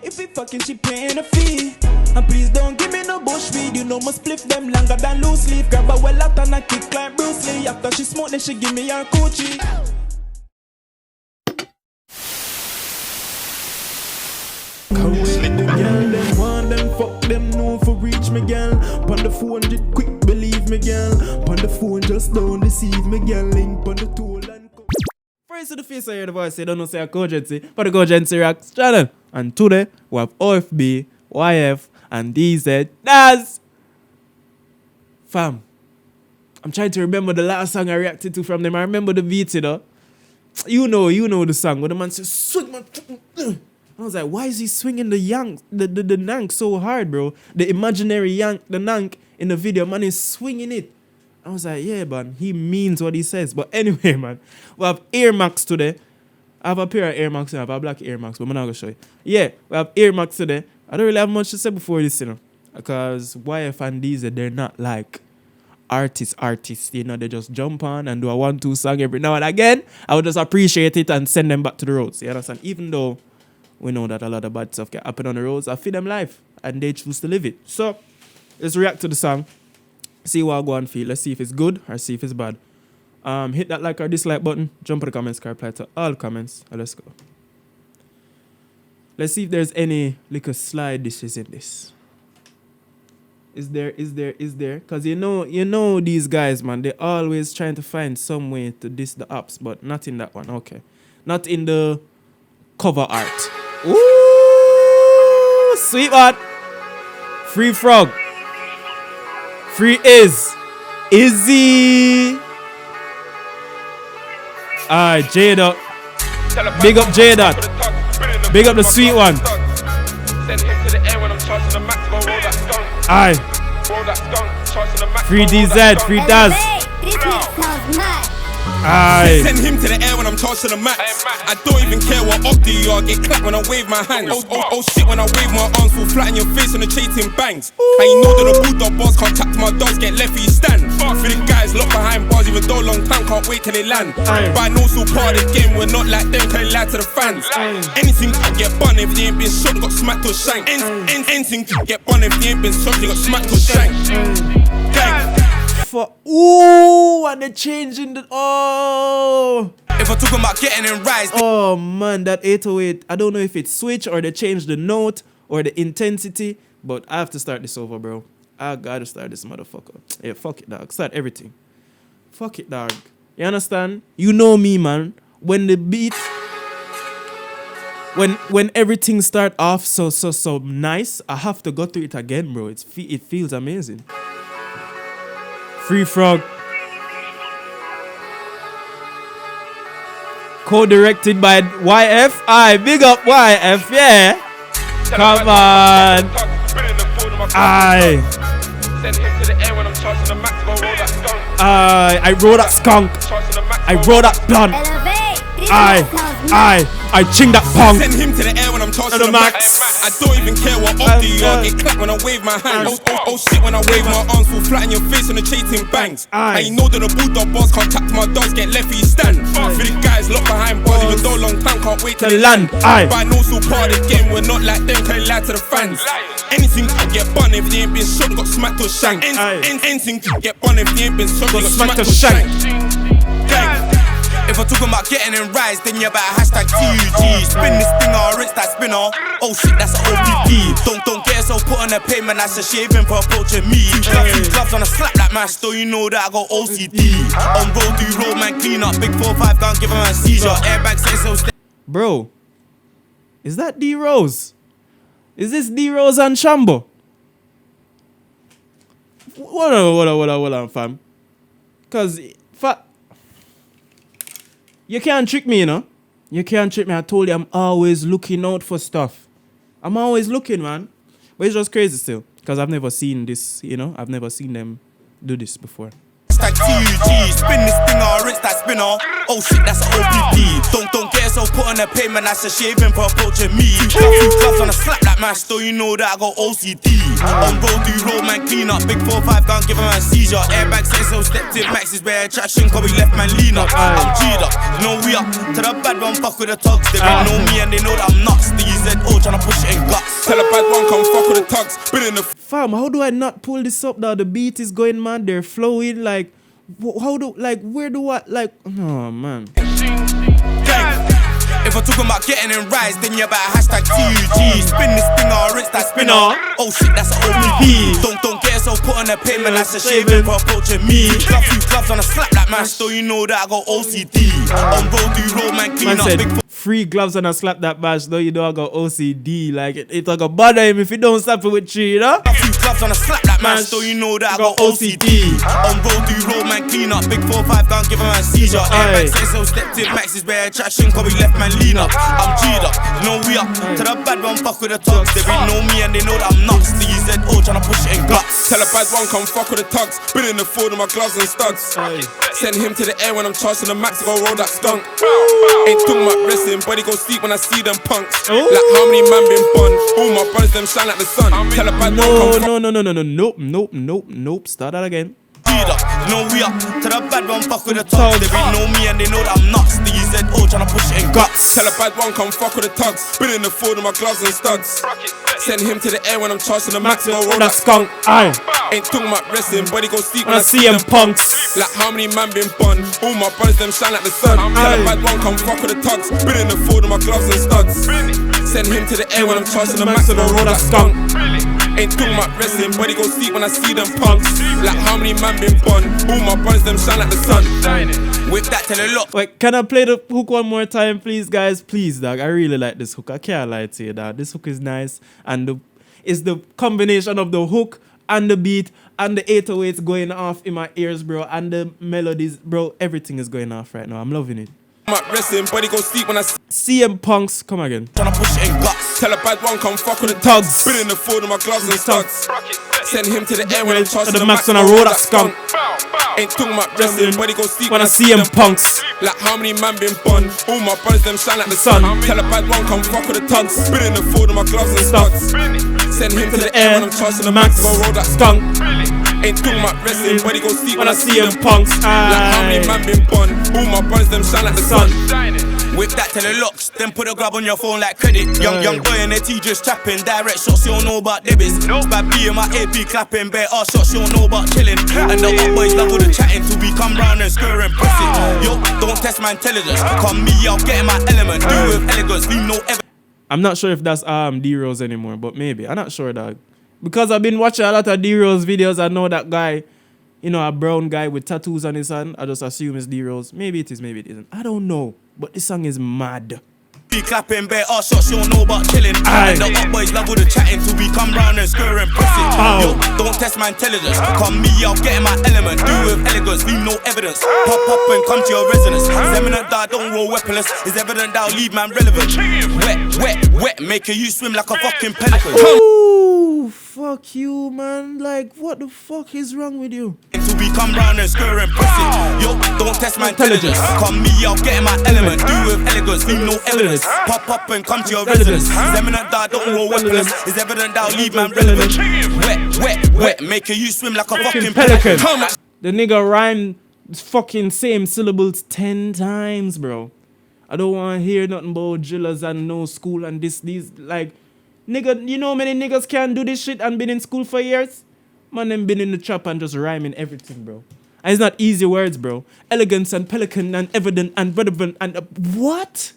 If we fucking, she paying a fee. And please don't give me no bush weed. You know must split them longer than loose leaf. Grab a well out and I kick like Bruce Lee. After she smoke, then she give me her coochie. Girl, them want them, fuck them, no for reach me, girl. Pon the phone, just quick, believe me, girl. Pon the phone, just don't deceive me, girl. Link pon the tool and first to the face, I hear the voice, I don't know say a KOGENCY, but the KOGENCY Reacts channel. And today, we have OFB, YF, and DZ. That's fam. I'm trying to remember the last song I reacted to from them. I remember the beat, you know. You know the song where the man says, swing my. I was like, why is he swinging the nank so hard, bro? The imaginary the nank in the video, man is swinging it. I was like, yeah, man, he means what he says. But anyway, man, we have AirMax today. I have a pair of AirMax, I have a black AirMax, but I'm not going to show you. Yeah, we have AirMax today. I don't really have much to say before this, you know, because YF and DZ, they're not like artists, you know, they just jump on and do a 1-2 song every now and again. I would just appreciate it and send them back to the roads, you understand? Even though we know that a lot of bad stuff can happen on the roads, I feel them life and they choose to live it. So let's react to the song, see what I go and feel. Let's see if it's good or see if it's bad. Hit that like or dislike button, jump in the comments, reply to all comments, and let's go. Let's see if there's any little slide dishes in this. Is there? Because you know these guys, man, they're always trying to find some way to diss the apps, but not in that one, okay. Not in the cover art. Ooh, sweet one. Free Frog. Free Izzy. Alright, Jada. Big up Jada. Big up the sweet one. Aye. Free DZ, free Daz. Aye. Send him to the air when I'm charged to the max. I don't even care what up do you are. Get clapped when I wave my hands. Oh shit when I wave my arms, fall flat in your face on the chasing bangs. And you know that the bulldog boss can't tap to my dogs, get left for you stand. For the guys locked behind bars, even though long time, can't wait till they land. But I know still part of the game, we're not like them, can't lie to the fans. Anything can get bun if they ain't been shot, got smacked or shanked. Anything can get bun if they ain't been shot, they got smacked or shanked. Gang. Ooh, and they're changing the If we're talking about getting in rise, oh man, that 808, I don't know if it's switch or they changed the note or the intensity, but I have to start this over, bro. I gotta start this motherfucker. Yeah, fuck it, dog. Start everything. Fuck it, dog. You understand? You know me, man. When the beat, when everything start off so nice, I have to go through it again, bro. It feels amazing. Free Frog. Co-directed by YF. Aye, big up YF, yeah. Come on. Aye. I roll that skunk. I roll that blunt. I ching that punk. Send him to the air when I'm charged to the max. I don't even care what up do you are. Get clapped when I wave my hands. Oh shit when I wave my arms, fall flat in your face on the chasing bangs. And you know that the bulldog boss can't tap to my dogs, get left for you stand. For the guys locked behind bars, even though long time, can't wait till they land. But I know still part of the game, we're not like them, can't lie to the fans. Anything can get bun if they ain't been shot, got smacked or shanked. Anything can get bun if they ain't been shot, got smacked or shanked. If we're talking about getting in rise, then you better hashtag TUG. Spin this thing or rinse that spinner. Oh shit, that's an OPP. Don't get yourself put on the payment, that's a shaving for approaching me. Two gloves on a slap like man, still you know that I got OCD. On road, do road, man, clean up. Big 4-5 gun, give him a seizure. Airbag say so. Bro, is that D Rose? Is this D Rose and Shambo? What on, fam? Cause you can't trick me, you know? You can't trick me. I told you I'm always looking out for stuff. I'm always looking, man. But it's just crazy still. Because I've never seen this, you know? I've never seen them do this before. Hashtag TUG, spin this thing or rinse that spinner. Oh shit, that's an OPP. Don't get yourself put on the payment, that's a shaving for approaching me. Two gloves on a slap like man, still you know that I got OCD. On road, do road, man, clean up. Big 4-5 gun, give him a seizure. Airbag say so, stepped in, max is bare attraction, cause we left man lean up. I'm G'd up, you know we up. To the bad one, fuck with the thugs. They don't know me and they know that I'm nuts. The UZO tryna push it in guts. Tell a bad one come fuck with the tugs. Been in the Fam, how do I not pull this up now? The beat is going mad, they're flowing, like, how do, like, where do I, like, oh man. gang. If I'm talking about getting in rise, then you better hashtag TUG. Spin this thing or rinse that spinner. Oh shit, that's an OPP. Don't get yourself put on a payment, that's a shaving for approaching me. Glove few gloves on a slap that man, so you know that I got OCD. On road, do road, man, clean up big. Free gloves and I slap that bash, though you know I got OCD. Like it like a bother him if you don't slap it with 3, you know? A few gloves on a slap that man, so you know that I got OCD. On road, do road, man, clean up big 4-5 gun, give a man seizure. AirMax so stepped in, Max is bare attraction, cause we left man lean up. I'm G'd up, you know we up. To the bad one, fuck with the tugs. They really know me and they know that I'm nuts. The UZO tryna push it in guts. Tell a bad one, come fuck with the tugs. Been in the Ford with my gloves and studs. Send him to the air when I'm charging the max, go roll that skunk. Ain't talking about wrestling, buddy go sleep when I see them punks. Like how many man been bun? All my brothers them shine like the sun. Tell a bad one, come nope. Start that again. No, we up to the bad one, fuck with the tugs. They really know me and they know that I'm nuts. The UZO tryna push it in guts. Tell a bad one, come fuck with the tugs. Been in the Ford with my gloves and studs. Send him to the air when I'm charging the max, go roll that skunk. Ain't talking about wrestling, buddy go sleep when I see them punks. Like how many man been bun? All my brothers them shine like the sun. Tell a bad one, come fuck with the tugs. Been in the Ford with my gloves and studs. Send him to the air when I'm charging the max, go roll that skunk. Ain't talking about wrestling, buddy go sleep when I see them punks. Like how many man been bun? All my brothers them shine like the sun. With that, tell a look. Wait, can I play the hook one more time, please, guys? Please, dog. I really like this hook. I can't lie to you, dog. This hook is nice, and it's the combination of the hook and the beat and the 808s going off in my ears, bro, and the melodies, bro. Everything is going off right now. I'm loving it. Wrestling, buddy go sleep when I CM Punks, come again. Tryna push it in guts. Tell a bad one, come fuck with the tugs. Been in the Ford with my gloves and studs. Send him to the air when I'm charging the max on a road that skunk. Ain't talking about wrestling, buddy go sleep when I see him punks. Like how many man been bun? All my brothers them shine like the sun. Tell a bad one, come fuck with the tugs. Been in the Ford with my gloves and studs. Send him to the air when I'm charging the max, go roll that skunk. Ain't talking about wrestling, buddy go sleep when I see him punks. Like how many man been bun? All my brothers them shine like the sun. With that tell the locks, then put a grab on your phone like credit. Young boy and their T just trapping. Direct shots, you don't know about debits. Bad B in my AP clapping. Bare ass shots, you don't know about chilling. And the hot boys love all the chatting till we come round and square and press it. Yo, don't test my intelligence. Come me out, get in my element. Do with elegance, leave no evidence. I'm not sure if that's D-Rose anymore, but maybe. I'm not sure, dog. Because I've been watching a lot of D-Rose videos, I know that guy, you know, a brown guy with tattoos on his hand. I just assume it's D-Rose. Maybe it is, maybe it isn't. I don't know. But this song is mad. Be clapping, bare ass shots, you don't know about chilling. And the hot boys love all the chatting till we come round and square and press it. Yo, don't test my intelligence. Come me out, get in my element. Do with elegance, leave no evidence. Pop up and come to your residence. It's evident that I don't roll weaponless. It's evident that I'll leave man relevant. Wet, making you swim like a fucking pelican. Ooh, fuck you, man. Like, what the fuck is wrong with you? Until we come round and square and press it. Yo, don't test my intelligence. Come me out, get in my element. Do with elegance, leave no evidence. Pop up and come to your residence. It's evident that I don't roll weaponless. It's evident that I'll leave man relevant. Wet, making you swim like a fucking pelican. The nigga rhymed fucking same syllables 10 times, bro. I don't want to hear nothing about drillers and no school and these, like, nigga, you know how many niggas can do this shit and been in school for years? Man, them been in the trap and just rhyming everything, bro. And it's not easy words, bro. Elegance and pelican and evident and relevant and what?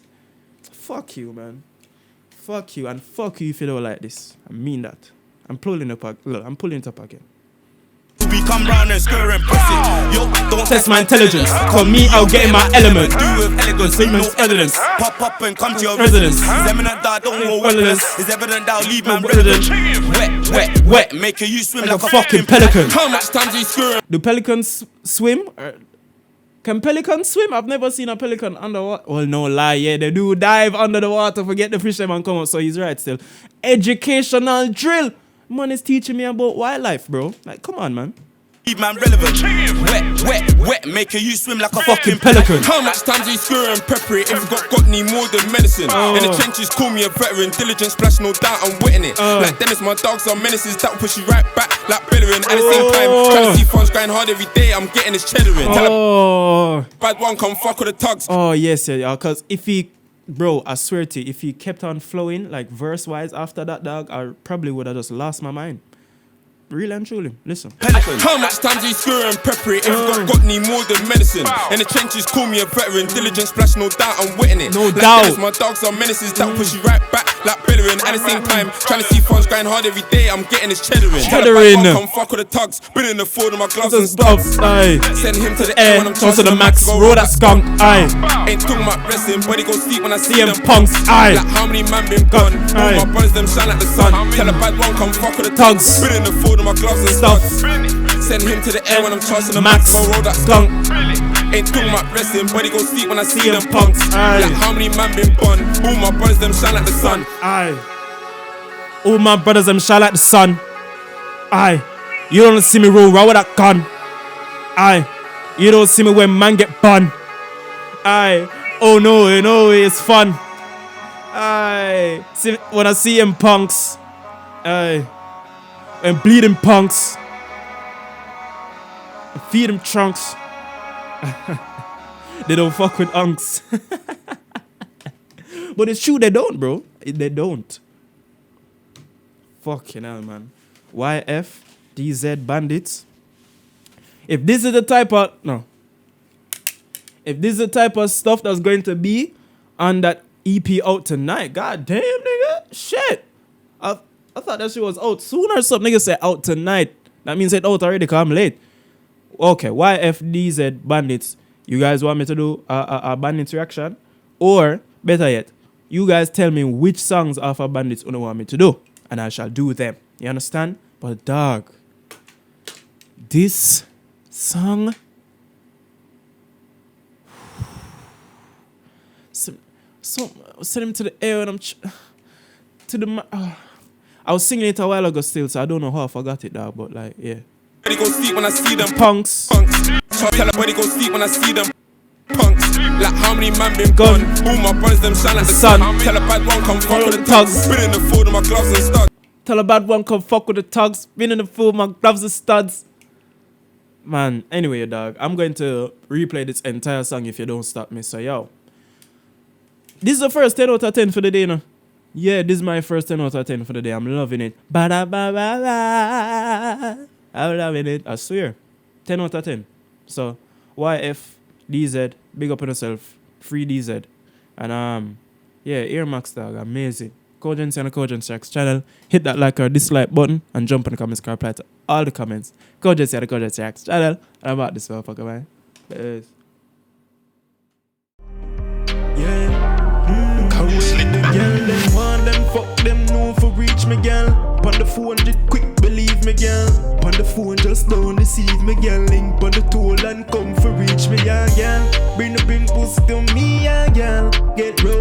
Fuck you, man. Fuck you and fuck you if you don't like this. I mean that. I'm pulling it up again. We come round and square and press it. Yo, don't test my intelligence. Call me, I'll get in my element. Do with elegance, leave no evidence. Pop up and come to your residence. It's evident that I don't roll weaponless. It's evident that I'll leave man relevant. Wet, making you swim like a fucking pelican. How much time do you screw? Do pelicans swim? Can pelicans swim? I've never seen a pelican underwater. Well, no lie, yeah, they do dive under the water, forget the fish them and come out, so he's right still. Educational drill. Man is teaching me about wildlife, bro. Like, come on, man. Leave man relevant. Wet, making you swim like a fucking pelican. How much time do you screw and prepare it? If you got need more than medicine. In the trenches, call me a veteran. Diligent splash, no doubt, I'm wetting it. Like Dennis, my dogs are menaces that will push you right back like Bellerin. At the same time, trying to see funds grind hard every day. I'm getting this cheddar in. Bad one, come fuck with the tugs. Oh, yes, yeah, because if he bro, I swear to you, if he kept on flowing, like verse-wise after that, dog, I probably would have just lost my mind. Really and truly, listen. How much time do you screw and prepare it? If you got any more than medicine? In the trenches, call me a veteran. Diligent splash, no doubt, I'm wetting it. No like doubt. Dennis, my dogs are menaces that push you right back like Bellerin. At the same time, trying to see funds grind hard every day. I'm getting this cheddar in. Cheddarin. Come fuck with the tugs. Been in the Ford with my gloves and stuff. Aye. Send him to the air when I'm Toss to charging the max. Roll that skunk. Aye. Ain't talking about wrestling, but he go sleep when I see CM them punks. Aye. Like how many man been gone? All my brothers them shine like the sun. Tell a bad one come fuck with the tugs. Been in the Ford with my gloves and stuff. Send him to the air when I'm charging the max. Go roll that skunk. Ain't talking about wrestling, but he go sleep when I see them punks. Like how many man been born? All my brothers them shine like the sun. Aye. All my brothers them shine like the sun. Aye. You don't see me roll round with that gun. Aye. You don't see me when man get bun. Aye. Oh no, you know it's fun. Aye. See, when I see them punks. Aye. And bleeding punks. Feed them trunks. They don't fuck with unks. But it's true, they don't, bro. They don't. Fucking hell, man. YF, DZ Bandits. If this is the type of... No. If this is the type of stuff that's going to be on that EP out tonight, god damn, nigga. Shit. I thought that shit was out soon or something. Nigga said out tonight. That means it's out already because I'm late. Okay, YFDZ Bandits. You guys want me to do a Bandits reaction? Or, better yet, you guys tell me which songs off of Bandits you want me to do. And I shall do them. You understand? But dog, this song... So send him to the air and I'm... to the... I was singing it a while ago still, so I don't know how I forgot it, dog. But like, yeah. Go sleep when I see them punks. Tell everybody go sleep when I see them punks. Like how many man been gone? All my brothers them shine like the sun. Tell a bad one come fuck with the tugs. Been in the Ford with my gloves and studs. Tell a bad one come fuck with the tugs. Been in the Ford with my gloves and studs. Man, anyway, dog, I'm going to replay this entire song if you don't stop me. So yo, this is the first 10 out of 10 for the day, you know. Yeah, this is my first 10 out of 10 for the day. I'm loving it. Ba-da-ba-ba-ba. I'm loving it. I swear. 10 out of 10. So, YF, DZ, big up on yourself. Free DZ. And, yeah, AirMax, dog. Amazing. KOGENCY and the KOGENCY Tracks channel. Hit that like or dislike button and jump in the comments. Reply to all the comments. KOGENCY and the KOGENCY Tracks channel. And I'm out this motherfucker, man. Peace. Girl, them want them, fuck them, no for reach me, girl. Pon the phone, just quick, believe me, girl. Pon the phone, just don't deceive me, girl. Link pon the tool and come for reach me, yeah, girl. Bring the pussy to me, yeah, girl. Get roll.